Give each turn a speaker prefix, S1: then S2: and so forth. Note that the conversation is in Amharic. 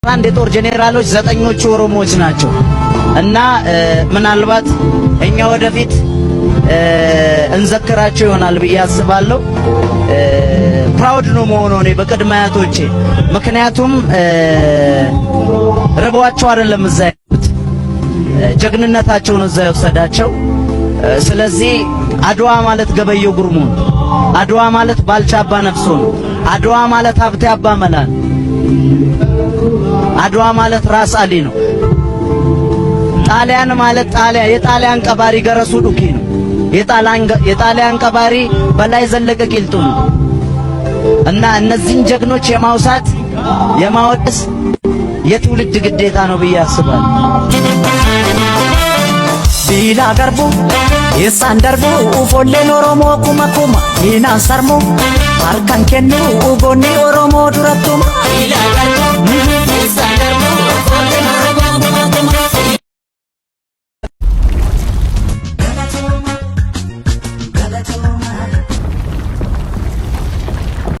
S1: አንድ የጦር ጄኔራሎች ዘጠኞቹ ኦሮሞዎች ናቸው እና ምናልባት እኛ ወደፊት እንዘክራቸው ይሆናል ብዬ አስባለሁ። ፕራውድ ነው መሆነው እኔ በቅድመ አያቶቼ። ምክንያቱም ርቧቸው አይደለም እዛ ያሉት፣ ጀግንነታቸውን እዛ የወሰዳቸው። ስለዚህ አድዋ ማለት ገበየው ጉርሙ ነው። አድዋ ማለት ባልቻ አባ ነፍሶ ነው። አድዋ ማለት ሀብቴ አባ መላ ነው። አድዋ ማለት ራስ አሊ ነው። ጣሊያን ማለት የጣሊያን ቀባሪ ገረሱ ዱኪ ነው። የጣሊያን ቀባሪ በላይ ዘለቀ ቂልጡ ነው። እና እነዚህን ጀግኖች የማውሳት የማወደስ የትውልድ ግዴታ ነው ብዬ አስባለሁ። ቢላ ገርቡ የሳን ደርቡ ፎሌን ኦሮሞ ኩማ ኩማ ኢናን ሰርሙ harkan kennu ugonni oromo duratuma ila garbu